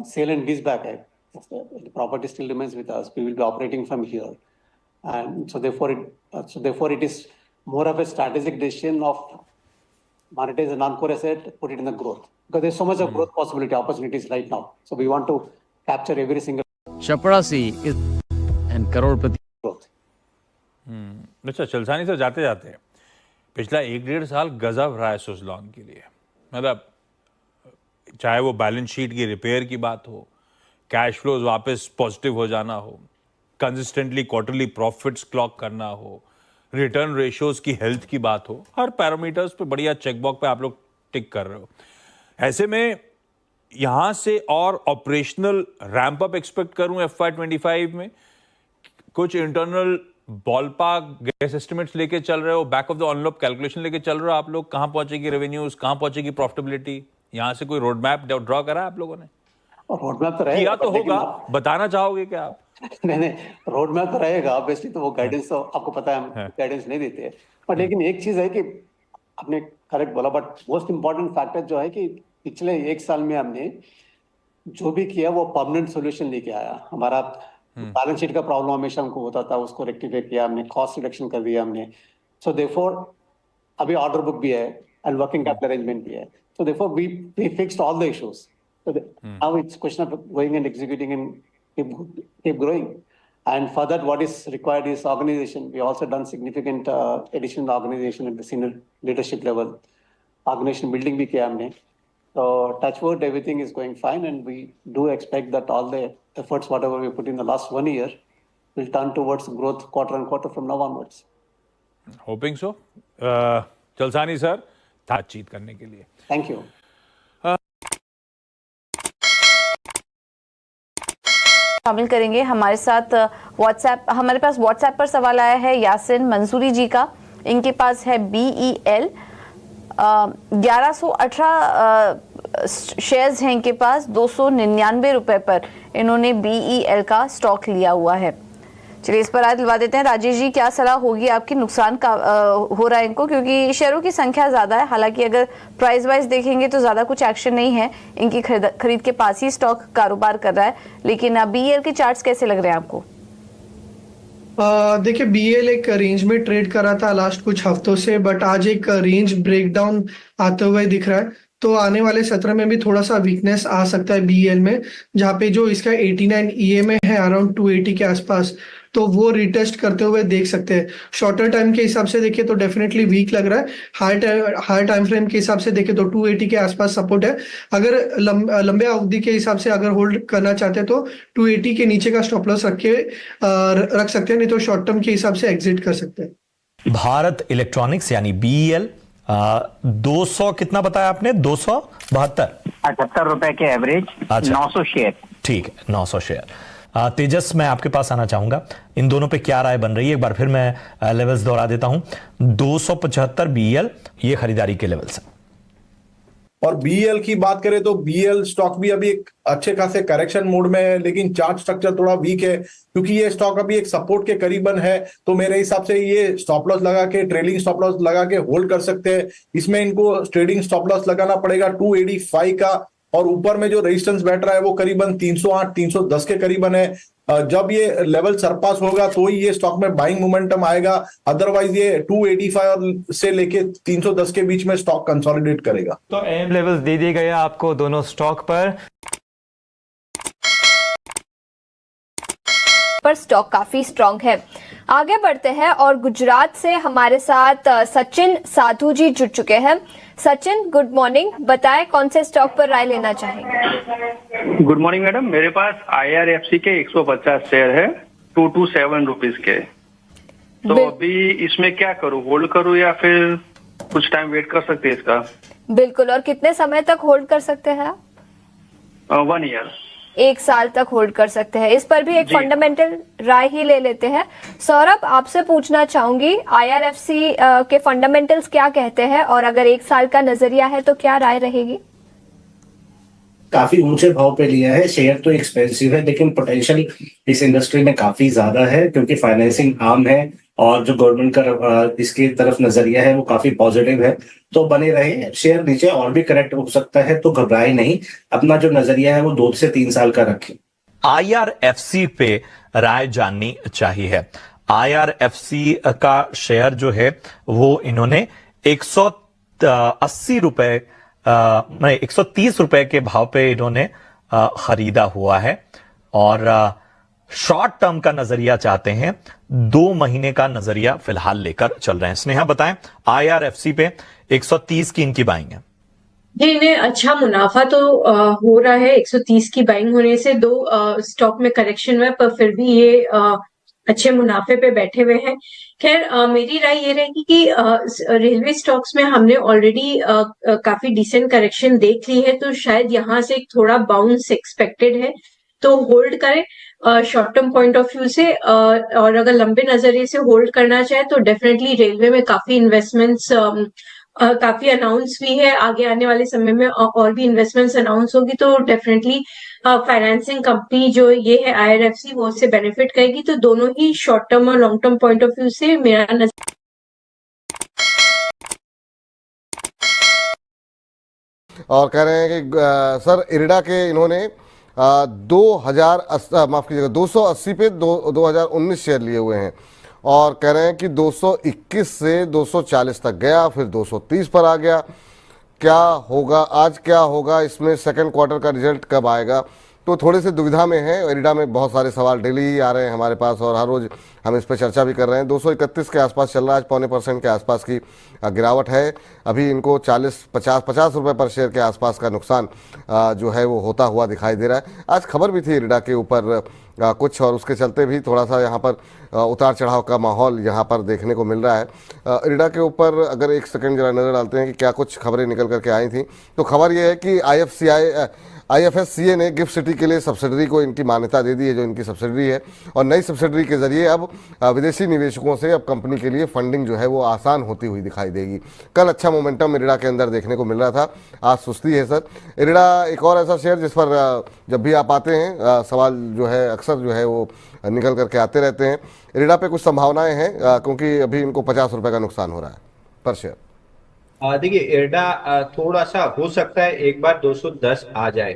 sale and leaseback. The property still remains with us. We will be operating from here, and so therefore it is more of a strategic decision of monetize a non-core asset, put it in the growth, because there's so much of growth possibility opportunities right now. So we want to capture every single. Chaparasi is and crorepati growth. अच्छा, चलसानी sir जाते जाते पिछला 1-1.5 साल गजब रहा है सुजलॉन के लिए। मतलब चाहे वो बैलेंस शीट की रिपेयर की बात हो, कैश फ्लोज वापस पॉजिटिव हो जाना हो, कंसिस्टेंटली क्वार्टरली प्रॉफिट्स क्लॉक करना हो, रिटर्न रेशियोज की हेल्थ की बात हो, हर पैरामीटर्स पे बढ़िया चेकबॉक्स पे आप लोग टिक कर रहे हो। ऐसे में यहां से और ऑपरेशनल रैंप अप एक्सपेक्ट करूं FY25 में? कुछ इंटरनल बॉलपार्क गैस एस्टिमेट्स लेके चल रहे हो, back of the envelope calculation लेके चल रहे हो आप लोग? कहां पहुंचेगी रेवेन्यूज, कहां पहुंचेगी प्रॉफिटेबिलिटी? यहां से कोई रोड मैप ड्रॉ करा है आप लोगों ने? रोड मैप तो रहेगा, किया तो होगा, बताना चाहोगे क्या आप? नहीं, रोड मैप तो रहेगा ऑब्वियसली। तो वो गाइडेंस तो आपको पता है, हम गाइडेंस नहीं देते हैं। बट लेकिन एक चीज है कि आपने करेक्ट बोला, बट मोस्ट इंपॉर्टेंट फैक्टर जो है कि पिछले 1 साल में हमने जो भी किया वो परमानेंट सोल्यूशन लेके आया। हमारा बैलेंस शीट का प्रॉब्लम हमेशा हमको होता था, उसको रेक्टिफाई किया हमने, कॉस्ट रिडक्शन कर दिया हमने। सो देयरफॉर अभी ऑर्डर बुक भी है एंड वर्किंग कैपिटल अरेंजमेंट भी है। So therefore we fixed all the issues. So now it's question of going and executing and keep growing. And for that, what is required is organization. We also done significant addition in the organization at the senior leadership level. Organization building bhi kiya humne. So touch wood, everything is going fine, and we do expect that all the efforts, whatever we put in the last 1 year, will turn towards growth quarter on quarter from now onwards. Hoping so. Chalasani sir, बातचीत करने के लिए Thank you. शामिल करेंगे हमारे साथ हमारे पास WhatsApp पर सवाल आया है यासिन मंसूरी जी का। इनके पास है BEL 1118 शेयर्स हैं इनके पास, 299 रुपए पर इन्होंने BEL का स्टॉक लिया हुआ है। चलिए इस पर राय दिलवा देते हैं। राजेश जी, क्या सलाह होगी आपकी? नुकसान का हो रहा है इनको क्योंकि शेयरों की संख्या ज्यादा है, हालांकि अगर प्राइस वाइज देखेंगे तो ज्यादा कुछ एक्शन नहीं है, इनकी खरीद के पास ही स्टॉक कारोबार कर रहा है, लेकिन बीएल के चार्ट्स कैसे लग रहे हैं आपको? देखिए बीएल एक रेंज में ट्रेड कर रहा था लास्ट कुछ हफ्तों से, बट आज एक रेंज ब्रेकडाउन आते हुए दिख रहा है, तो आने वाले सत्र में भी थोड़ा सा वीकनेस आ सकता है बीएल में, जहाँ पे जो इसका 89 ईएमए है अराउंड 280 के आसपास, तो वो रिटेस्ट करते हुए देख सकते हैं। शॉर्टर टाइम के हिसाब से देखें तो डेफिनेटली वीक लग रहा है, हाई टाइम फ्रेम के हिसाब से देखें तो 280 के आसपास सपोर्ट है। अगर लंबे अवधि के हिसाब से अगर होल्ड करना चाहते हैं तो 280 के नीचे का स्टॉप लॉस रख सकते हैं, नहीं तो शॉर्ट टर्म के हिसाब से एग्जिट कर सकते हैं। भारत इलेक्ट्रॉनिक्स यानी बीईएल 200 कितना बताया आपने? 272 रुपए के एवरेज। अच्छा, 900 शेयर। ठीक है, 900 शेयर। तेजस, मैं आपके पास आना चाहूंगा, इन दोनों पे क्या राय बन रही है? एक बार फिर मैं लेवल्स दोहरा देता हूं। 275 बीएल ये खरीदारी के लेवल्स हैं। और बीएल की बात करें तो बीएल स्टॉक भी अभी एक अच्छे खासे करेक्शन मोड में है, लेकिन चार्ट स्ट्रक्चर थोड़ा वीक है क्योंकि ये स्टॉक अभी एक सपोर्ट के करीबन है, तो मेरे हिसाब से ये स्टॉप लॉस लगा के, ट्रेलिंग स्टॉप लॉस लगा के होल्ड कर सकते हैं। इसमें इनको ट्रेडिंग स्टॉप लॉस लगाना पड़ेगा 285 का, और ऊपर में जो रेजिस्टेंस बैठ रहा है वो करीबन 308 310 के करीबन है। जब ये लेवल सरपास होगा तो ही ये स्टॉक में बाइंग मोमेंटम आएगा, अदरवाइज ये 285 से लेके 310 के बीच में स्टॉक कंसोलिडेट करेगा। तो एम लेवल्स दे दिए गए आपको दोनों स्टॉक पर स्टॉक काफी स्ट्रांग है। आगे बढ़ते हैं और गुजरात से हमारे साथ सचिन साधु जी जुड़ चुके हैं। सचिन, गुड मॉर्निंग, बताएं कौन से स्टॉक पर राय लेना चाहेंगे? गुड मॉर्निंग मैडम, मेरे पास IRFC के 150 शेयर है 227 रुपीज के, तो अभी इसमें क्या करूं, होल्ड करूं या फिर कुछ टाइम वेट कर सकते हैं इसका? बिल्कुल, और कितने समय तक होल्ड कर सकते हैं आप? 1 ईयर, 1 साल तक होल्ड कर सकते हैं। इस पर भी एक फंडामेंटल राय ही ले लेते हैं। सौरभ, आपसे पूछना चाहूंगी IRFC के फंडामेंटल्स क्या कहते हैं, और अगर 1 साल का नजरिया है तो क्या राय रहेगी? काफी ऊंचे भाव पे लिया है, शेयर तो एक्सपेंसिव है लेकिन पोटेंशियल इस इंडस्ट्री में काफी ज्यादा है क्योंकि फाइनेंसिंग आम है और जो गवर्नमेंट का इसकी तरफ नजरिया है वो काफी पॉजिटिव है, तो बने रहे। शेयर नीचे और भी करेक्ट हो सकता है, तो घबराए नहीं, अपना जो नजरिया है वो 2 से 3 साल का रखें। IRFC पे राय जाननी चाहिए। IRFC का शेयर जो है वो इन्होंने 180 रुपए 130 रुपए के भाव पे इन्होंने खरीदा हुआ है, और शॉर्ट टर्म का नजरिया चाहते हैं, 2 महीने का नजरिया फिलहाल लेकर चल रहे हैं। स्नेहा, बताएं IRFC पे 130 की इनकी बाइंग है। जी, इन्हें अच्छा मुनाफा तो हो रहा है 130 की बाइंग होने से। 2 स्टॉक में करेक्शन हुआ, पर फिर भी ये अच्छे मुनाफे पे बैठे हुए हैं। खैर, मेरी राय ये रहेगी कि रेलवे स्टॉक्स में हमने ऑलरेडी काफी डिसेंट करेक्शन देख ली है, तो शायद यहाँ से एक थोड़ा बाउंस एक्सपेक्टेड है, तो होल्ड करें short term point of view से। और अगर लंबे नजरिए से होल्ड करना चाहे तो डेफिनेटली रेलवे में काफी इन्वेस्टमेंट्स काफी अनाउंस भी है, आगे आने वाले समय में और भी इन्वेस्टमेंट्स अनाउंस होगी, तो डेफिनेटली फाइनेंसिंग कंपनी जो ये है IRFC वो उससे बेनिफिट करेगी। तो दोनों ही शॉर्ट टर्म और long term point of view से मेरा नजर। और कह रहे हैं कि सर इरिडा के इन्होंने 280 पे 2019 शेयर लिए हुए हैं, और कह रहे हैं कि 221 से 240 तक गया, फिर 230 पर आ गया। क्या होगा आज, क्या होगा इसमें, सेकंड क्वार्टर का रिजल्ट कब आएगा? तो थोड़े से दुविधा में है। इरिडा में बहुत सारे सवाल डेली ही आ रहे हैं हमारे पास, और हर रोज़ हम इस पर चर्चा भी कर रहे हैं। 231 के आसपास चल रहा है, आज 0.25% के आसपास की गिरावट है। अभी इनको 50 रुपए पर शेयर के आसपास का नुकसान जो है वो होता हुआ दिखाई दे रहा है। आज खबर भी थी इरिडा के ऊपर कुछ, और उसके चलते भी थोड़ा सा यहाँ पर उतार चढ़ाव का माहौल यहाँ पर देखने को मिल रहा है। इरिडा के ऊपर अगर एक सेकंड जरा नज़र डालते हैं कि क्या कुछ खबरें निकल करके आई थी, तो खबर ये है कि IFSCA ने गिफ्ट सिटी के लिए सब्सिडरी को इनकी मान्यता दे दी है, जो इनकी सब्सिडरी है, और नई सब्सिडरी के जरिए अब विदेशी निवेशकों से अब कंपनी के लिए फंडिंग जो है वो आसान होती हुई दिखाई देगी। कल अच्छा मोमेंटम इरिडा के अंदर देखने को मिल रहा था, आज सुस्ती है सर। इरिडा एक और ऐसा शेयर जिस पर जब भी आप आते हैं सवाल जो है अक्सर अक्सर जो है वो निकल करके आते रहते हैं। इरिडा पे कुछ संभावनाएं हैं क्योंकि अभी इनको 50 रुपए का नुकसान हो रहा है पर शेयर। देखिए इरडा थोड़ा सा हो सकता है एक बार 210 आ जाए,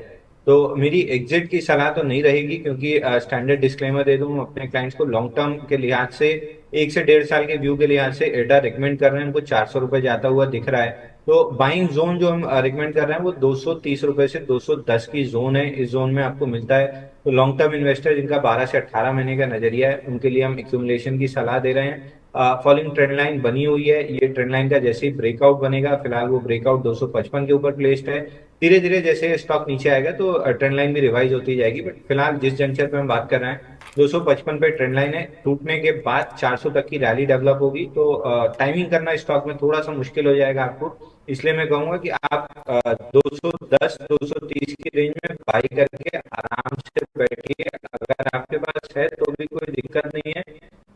तो मेरी एग्जिट की सलाह तो नहीं रहेगी, क्योंकि स्टैंडर्ड डिस्क्लेमर दे दूं अपने क्लाइंट्स को, लॉन्ग टर्म के लिहाज से 1 से 1.5 साल के व्यू के लिहाज से इरडा रिकमेंड कर रहे हैं, हमको 400 रुपए जाता हुआ दिख रहा है। तो बाइंग जोन जो हम रिकमेंड कर रहे हैं वो 230 रुपए से 210 की जोन है, इस जोन में आपको मिलता है। तो लॉन्ग टर्म इन्वेस्टर जिनका 12 से 18 महीने का नजरिया है उनके लिए हम एक्यूमुलेशन की सलाह दे रहे हैं। फॉलिंग ट्रेंड लाइन बनी हुई है, ये ट्रेंड लाइन का जैसे ही ब्रेकआउट बनेगा, फिलहाल वो ब्रेकआउट 255 के ऊपर प्लेस्ड है, धीरे धीरे जैसे स्टॉक नीचे आएगा तो ट्रेंड लाइन भी रिवाइज होती जाएगी। बट फिलहाल जिस जंक्चर पे हम बात कर रहे हैं 255 पे ट्रेंड लाइन है, टूटने के बाद 400 तक की रैली डेवलप होगी, तो टाइमिंग करना स्टॉक में थोड़ा सा मुश्किल हो जाएगा आपको। इसलिए मैं कहूंगा कि आप 210 230 की रेंज में बाई करके आराम से बैठिए, अगर आपके पास है तो भी कोई दिक्कत नहीं है।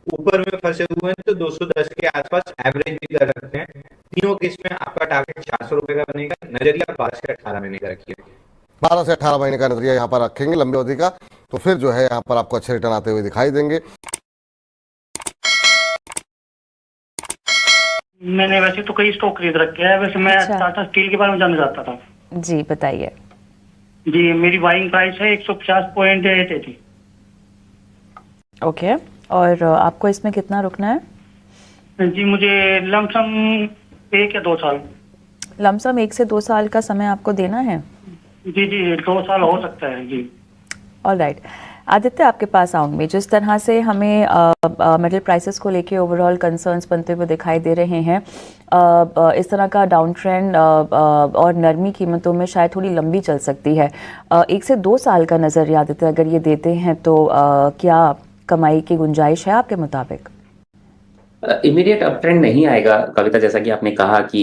ऊपर में फंसे हुए हैं तो 210 के आसपास एवरेज भी कर सकते हैं। तीनों केस में आपका टारगेट 400 रुपए का बनेगा, नजरिया 12 से 18 महीने का रखिए। 12 से 18 महीने का नजरिया यहाँ पर रखेंगे लंबी अवधि का, तो फिर जो है यहाँ पर आपको अच्छे रिटर्न आते हुए दिखाई देंगे। मैंने वैसे तो कई स्टॉक खरीद रखे हैं, वैसे मैं टाटा स्टील के बारे में जानना चाहता था। जी बताइए। जी मेरी बाइंग प्राइस है 150.8 थी। ओके, और आपको इसमें कितना रुकना है? जी मुझे लमसम 1 या 2 साल। लमसम 1 से 2 साल का समय आपको देना है? जी 2 साल हो सकता है जी। ऑलराइट, आदित्य आपके पास आऊंगी। जिस तरह से हमें मेटल प्राइसेस को लेके ओवरऑल कंसर्न्स बनते हुए दिखाई दे रहे हैं, इस तरह का डाउन ट्रेंड और नरमी कीमतों में शायद थोड़ी लंबी चल सकती है। 1 से 2 साल का नजरिया आदित्य अगर ये देते हैं तो क्या कमाई की गुंजाइश है आपके मुताबिक? इमीडिएट अप ट्रेंड नहीं आएगा कविता, जैसा कि आपने कहा कि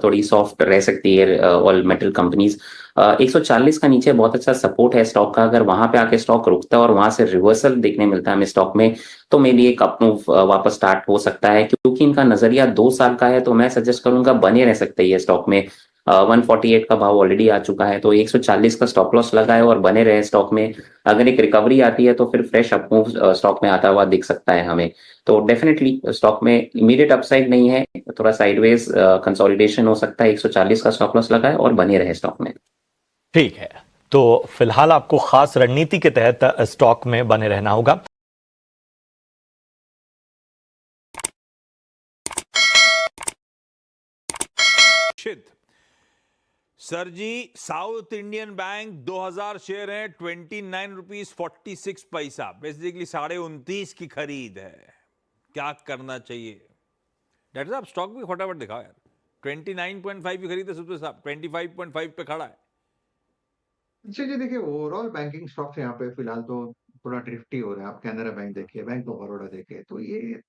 थोड़ी सॉफ्ट रह सकती है ऑल मेटल कंपनीज। 140 का नीचे बहुत अच्छा सपोर्ट है स्टॉक का, अगर वहां पे आके स्टॉक रुकता है और वहां से रिवर्सल देखने मिलता है हमें स्टॉक में, तो मे बी एक अप मूव वापस स्टार्ट हो सकता है। क्योंकि इनका नजरिया 2 साल का है तो मैं सजेस्ट करूंगा बने रह सकते हैं स्टॉक में। 148 का भाव ऑलरेडी आ चुका है, तो 140 का स्टॉप लॉस लगाए और बने रहे स्टॉक में। अगर एक रिकवरी आती है तो फिर फ्रेश अप मूव स्टॉक में आता हुआ दिख सकता है हमें। तो डेफिनेटली स्टॉक में इमीडिएट अपसाइड नहीं है, थोड़ा साइडवेज कंसोलिडेशन हो सकता है। 140 का स्टॉप लॉस लगाए और बने रहे स्टॉक में। ठीक है, तो फिलहाल आपको खास रणनीति के तहत स्टॉक में बने रहना होगा। सर जी, साउथ इंडियन बैंक 2000 शेयर हैं, 29 रुपीज 46 पैसा, बेसिकली 29.5 की खरीद है। क्या करना चाहिए डॉक्टर साहब? स्टॉक भी फटाफट दिखाओ यार। 29.5 की खरीद है, सबसे साहब 25.5 पे खड़ा है। अच्छा जी, देखिए ओवरऑल बैंकिंग स्टॉक्स यहाँ पे फिलहाल तो थोड़ा ड्रिफ्टी हो रहा है। आप कैनरा बैंक देखिए, बैंक ऑफ बड़ौदा देखिए, तो ये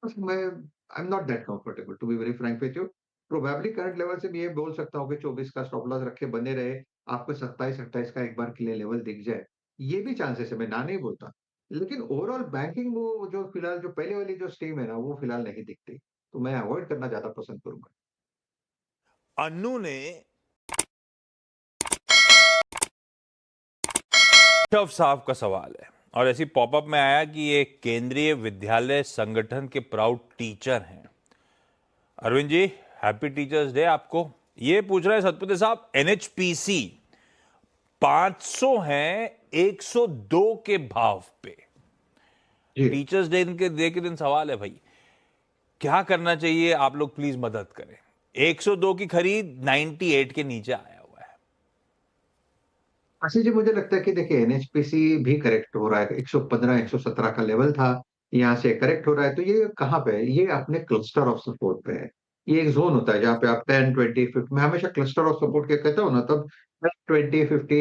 बस मैं I am not that comfortable to be very frank with you. Probably current level से मैं ये बोल सकता हूँ कि 24 का स्टॉप लॉस रखे बने रहे, आपको 27-28 का एक बार के लिए लेवल दिख जाए, ये भी चांसेस है, मैं ना नहीं बोलता। लेकिन ओवरऑल बैंकिंग वो जो फिलहाल जो पहले वाली जो स्ट्रीम है ना, वो फिलहाल नहीं दिखती, तो मैं अवॉइड करना ज्यादा पसंद करूंगा। अन्नू ने साहब का सवाल है और ऐसी पॉपअप में आया कि ये केंद्रीय विद्यालय संगठन के प्राउड टीचर हैं। Arvind ji, happy teachers day आपको। ये पूछ रहे हैं सतपति साहब, एनएचपीसी 500 हैं 102 के भाव पे, टीचर्स डे के दिन सवाल है भाई, क्या करना चाहिए? आप लोग प्लीज मदद करें। 102 की खरीद 98 के नीचे आया हुआ है। आशीष जी, मुझे लगता है कि देखिए एनएचपीसी भी करेक्ट हो रहा है। 115-117 का लेवल था, यहाँ से करेक्ट हो रहा है, तो ये कहाँ पे है? ये अपने क्लस्टर ऑफ सपोर्ट पे है। ये एक जोन होता है जहाँ पे आप 10, 20, 50, मैं हमेशा क्लस्टर ऑफ सपोर्ट के कहता हूँ ना, तब 20, 50,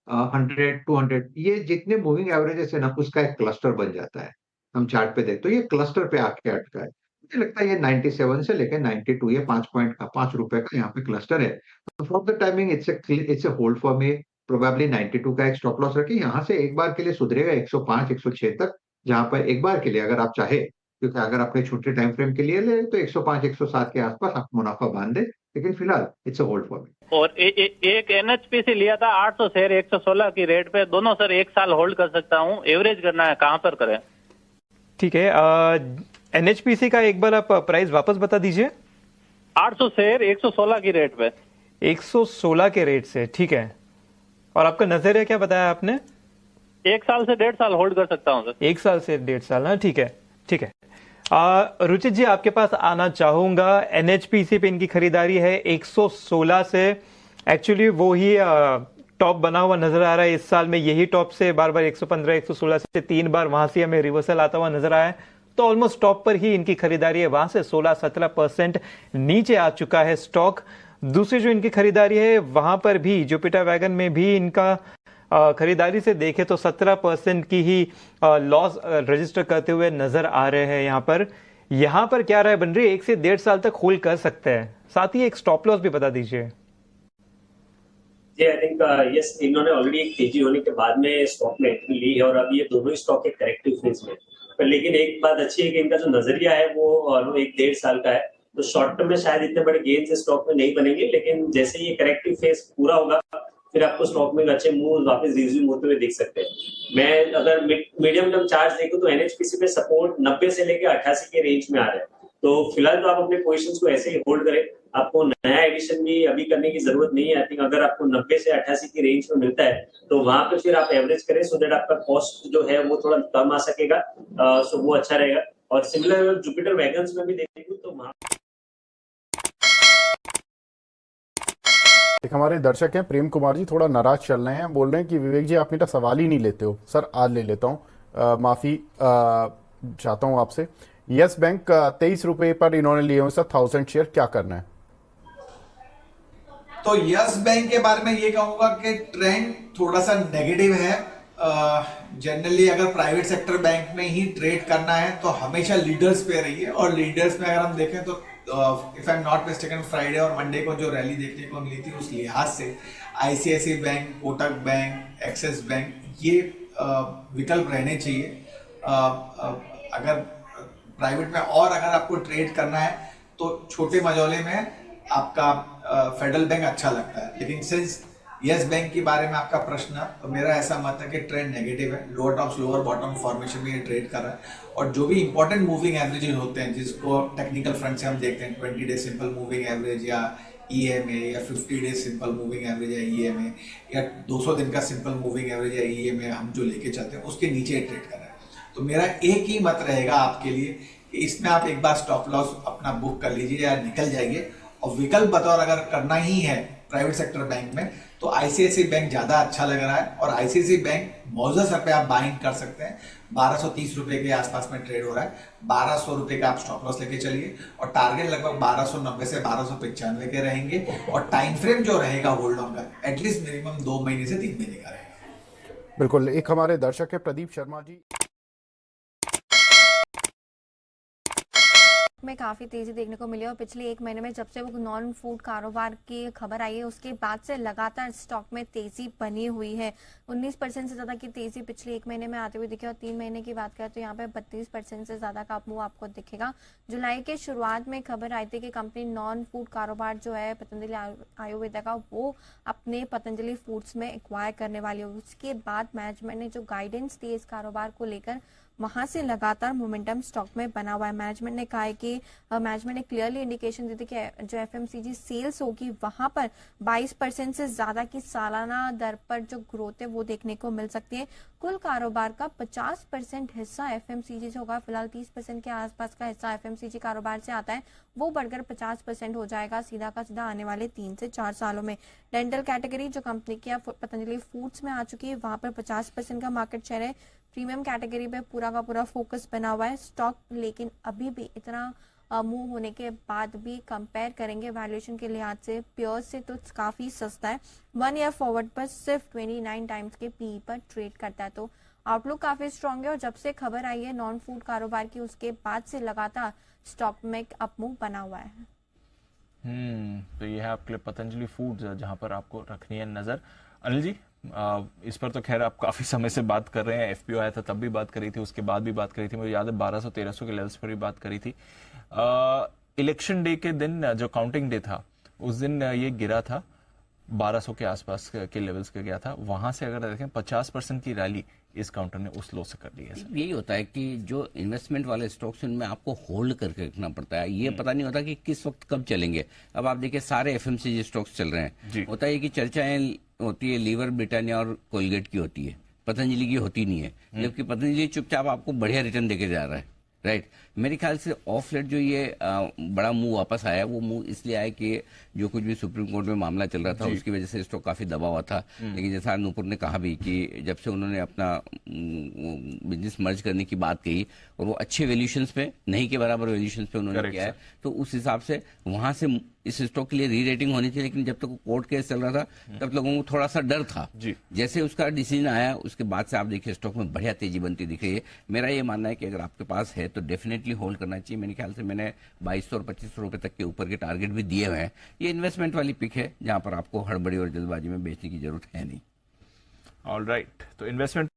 100, 200, ये जितने मूविंग एवरेजेस है ना, उसका एक क्लस्टर बन जाता है। हम चार्ट पे देखते तो ये क्लस्टर पे आके अटका है। मुझे लगता है ये 97 से लेकर 92, ये 5 पॉइंट का, 5 रुपए का यहाँ पे क्लस्टर है। For the timing it's a hold for me. Probably 92 का एक स्टॉप लॉस रखे, यहाँ से एक बार के लिए सुधरेगा 105, 106 तक, जहां पर एक बार के लिए अगर आप चाहे, क्योंकि अगर अपने छोटे टाइम फ्रेम के लिए ले तो 105, 107 के आसपास आप मुनाफा बांध दे, लेकिन फिलहाल it's a hold for me. और एक एनएचपीसी लिया था 800 शेयर 116 की रेट पे, दोनों सर 1 साल होल्ड कर सकता हूँ, एवरेज करना है, कहाँ पर करें? ठीक है, एनएचपीसी का एक बार आप प्राइस वापस बता दीजिए। 800 शेयर 116 की रेट पे, 116 के रेट से, ठीक है। और आपका नजरिया क्या बताया आपने? 1 साल से 1.5 साल होल्ड कर सकता हूँ सर। 1 साल से 1.5 साल ना, ठीक है, ठीक है। रुचित जी आपके पास आना चाहूंगा। एनएचपीसी पे इनकी खरीदारी है 116 से, एक्चुअली वो ही टॉप बना हुआ नजर आ रहा है इस साल में, यही टॉप से बार बार 115 116 से 3 बार वहां से हमें रिवर्सल आता हुआ नजर आया है, तो ऑलमोस्ट टॉप पर ही इनकी खरीदारी है, वहां से 16-17% नीचे आ चुका है स्टॉक। दूसरी जो इनकी खरीदारी है वहां पर भी जुपिटर वैगन में भी इनका खरीदारी से देखें तो 17% की ही लॉस रजिस्टर करते हुए नजर आ रहे हैं। यहाँ पर क्या राय बन रही है? 1 से 1.5 साल तक होल्ड कर सकते हैं, साथ ही एक स्टॉप लॉस भी बता दीजिए। जी आई थिंक यस, इन्होंने ऑलरेडी एक तेजी होने के बाद में स्टॉक में एंट्री ली है और अभी ये दोनों स्टॉक एक करेक्टिव फेज में, पर लेकिन एक बात अच्छी है कि इनका जो नजरिया है वो 1-1.5 साल का है, तो शॉर्ट टर्म में शायद इतने बड़े गेन से स्टॉक में नहीं बनेंगे, लेकिन जैसे ये करेक्टिव फेज पूरा होगा फिर आपको स्टॉक में अच्छे मूव वापस रिज्यूम होते हुए दिख सकते हैं। मैं अगर मीडियम टर्म चार्ट देखूं तो एनएचपीसी पे सपोर्ट 90 से लेकर 88 के रेंज में आ रहा है, तो फिलहाल तो आप अपने पोजीशंस को ऐसे ही होल्ड करें, आपको नया एडिशन भी अभी करने की जरूरत नहीं है। आई थिंक अगर आपको 90 से 88 की रेंज में मिलता है तो वहां पे फिर आप एवरेज करें, सो दैट आपका कॉस्ट जो है वो थोड़ा कम आ सकेगा, सो वो अच्छा रहेगा। और सिमिलर जुपिटर वैगन्स में भी देखूं तो वहां एक हमारे दर्शक हैं प्रेम कुमार जी, थोड़ा नाराज चल रहे हैं, बोल रहे हैं कि विवेक जी आप मेरा सवाल ही नहीं लेते हो। सर आज ले लेता हूँ, माफी चाहता हूँ आपसे। यस बैंक 23 रुपए पर इन्होंने लिए हुए सर 1000 शेयर, क्या करना है? तो यस बैंक के बारे में ये कहूंगा कि ट्रेंड थोड़ा सा नेगेटिव है। जनरली अगर प्राइवेट सेक्टर बैंक में ही ट्रेड करना है तो हमेशा लीडर्स पे रहिए, और लीडर्स में अगर हम देखें तो if I am not mistaken Friday और मंडे को जो रैली देखने को मिली थी उस लिहाज से ICICI bank, Kotak bank, axis bank ये विकल्प रहने चाहिए। अगर प्राइवेट में और अगर आपको ट्रेड करना है तो छोटे मजौले में आपका फेडरल बैंक अच्छा लगता है, लेकिन सिंस यस बैंक के बारे में आपका प्रश्न, तो मेरा ऐसा मत है कि ट्रेंड नेगेटिव है, lower top lower bottom formation में ये ट्रेड कर रहा है, और जो भी इंपॉर्टेंट मूविंग एवरेजेस होते हैं जिसको टेक्निकल फ्रंट से हम देखते हैं 20 डे सिंपल मूविंग एवरेज या ईएमए या 50 डे सिंपल मूविंग एवरेज या ईएमए या 200 दिन का सिंपल मूविंग एवरेज या ईएमए हम जो लेके चलते हैं उसके नीचे ट्रेड कर रहा है। तो मेरा एक ही मत रहेगा आपके लिए कि इसमें आप एक बार स्टॉप लॉस अपना बुक कर लीजिए या निकल जाइए, और विकल्प बतौर अगर करना ही है प्राइवेट सेक्टर बैंक में तो आईसीआईसीआई बैंक ज्यादा अच्छा लग रहा है, और आईसीआईसीआई बैंक मौजूदा सर पे आप बाइंग कर सकते हैं, 1230 रुपए के आसपास में ट्रेड हो रहा है, 1200 रुपए का आप स्टॉप लॉस लेके चलिए, और टारगेट लगभग 1290 से 1295 के रहेंगे, और टाइम फ्रेम जो रहेगा होल्ड ऑन का एटलीस्ट मिनिमम 2 महीने से 3 महीने का रहेगा। बिल्कुल। एक हमारे दर्शक है प्रदीप शर्मा जी, में काफ़ी तेज़ी देखने को मिली, और पिछले 1 महीने में जब से वो नॉन फूड कारोबार की खबर आई है उसके बाद से लगातार स्टॉक में तेज़ी बनी हुई है। 19% से ज़्यादा की तेज़ी पिछले 1 महीने में आते हुए दिखे, और 3 महीने की बात करें तो यहाँ पे 32% से ज़्यादा का मूव आपको दिखेगा। जुलाई के शुरुआत में खबर आई थी कि कंपनी नॉन फूड कारोबार जो है पतंजलि आयुर्वेदा का वो अपने पतंजलि फूड्स में एक्वायर करने वाली है। उसके बाद मैनेजमेंट ने जो गाइडेंस दी इस कारोबार को लेकर, वहां से लगातार मोमेंटम स्टॉक में बना हुआ है। मैनेजमेंट ने कहा है कि मैनेजमेंट ने क्लियरली इंडिकेशन दी थी कि जो एफएमसीजी सेल्स होगी वहां पर 22% से ज्यादा की सालाना दर पर जो ग्रोथ है वो देखने को मिल सकती है। कुल कारोबार का 50% हिस्सा एफएमसीजी से होगा, फिलहाल 30% के आसपास का हिस्सा एफएमसीजी कारोबार से आता है, वो बढ़कर 50% हो जाएगा सीधा का सीधा आने वाले 3 से 4 सालों में। डेंटल कैटेगरी जो कंपनी की पतंजलि फूड्स में आ चुकी है वहां पर 50% का मार्केट शेयर है। प्रीमियम कैटेगरी पे पूरा का पूरा फोकस बना हुआ है स्टॉक, लेकिन अभी भी इतना मूव होने के बाद भी कंपेयर करेंगे वैल्यूएशन के लिहाज से पियर्स से तो काफी सस्ता है। 1 ईयर फॉरवर्ड पर सिर्फ 29 टाइम्स के पीई पर ट्रेड करता है, तो आउटलुक काफी स्ट्रांग है। और जब से खबर आई है नॉन फूड कारोबार की उसके बाद से लगातार स्टॉक में अप मूव बना हुआ है। तो ये है आपके लिए पतंजलि फूड्स जहां पर आपको रखनी है नजर। अनिल जी, इस पर तो खैर आप काफी समय से बात कर रहे हैं, एफपीओ आया था तब भी बात करी थी, उसके बाद भी बात करी थी, मुझे याद है 1200-1300 के लेवल्स पर भी बात करी थी। इलेक्शन डे के दिन जो काउंटिंग डे था उस दिन ये गिरा था, 1200 के आसपास के लेवल्स के गया था, वहां से अगर देखें 50% की रैली इस काउंटर ने उस लो से कर ली है सर। यही होता है कि जो इन्वेस्टमेंट वाले स्टॉक्स उनमें आपको होल्ड करके रखना पड़ता है, ये पता नहीं होता कि किस वक्त कब चलेंगे। अब आप देखिए सारे एफएमसीजी स्टॉक्स चल रहे हैं, होता है कि चर्चाएं होती है लीवर, ब्रिटानिया और कोलगेट की होती है, पतंजलि की होती नहीं है, जबकि पतंजलि चुपचाप आपको बढ़िया रिटर्न देके जा रहा है, राइट। मेरे ख्याल से ऑफ लेट जो ये बड़ा मूव वापस आया, वो मूव इसलिए आया कि जो कुछ भी सुप्रीम कोर्ट में मामला चल रहा था उसकी वजह से स्टॉक काफी दबा हुआ था। लेकिन जैसा नूपुर ने कहा भी कि जब से उन्होंने अपना बिजनेस मर्ज करने की बात कही और वो अच्छे वैल्यूशंस पे, नहीं के बराबर वैल्यूशंस पे उन्होंने किया है, तो उस हिसाब से वहां से इस स्टॉक के लिए री रेटिंग होनी थी। लेकिन जब तक कोर्ट केस चल रहा था तब लोगों को थोड़ा सा डर था। जैसे उसका डिसीजन आया उसके बाद से आप देखिए स्टॉक में बढ़िया तेजी बनती दिख रही है। मेरा ये मानना है कि अगर आपके पास है तो डेफिनेटली होल्ड करना चाहिए। मेरे ख्याल से मैंने 2200 और 2500 रुपए तक के ऊपर के टारगेट भी दिए हुए हैं। ये इन्वेस्टमेंट वाली पिक है जहां पर आपको हड़बड़ी और जल्दबाजी में बेचने की जरूरत है नहीं। ऑल राइट, तो इन्वेस्टमेंट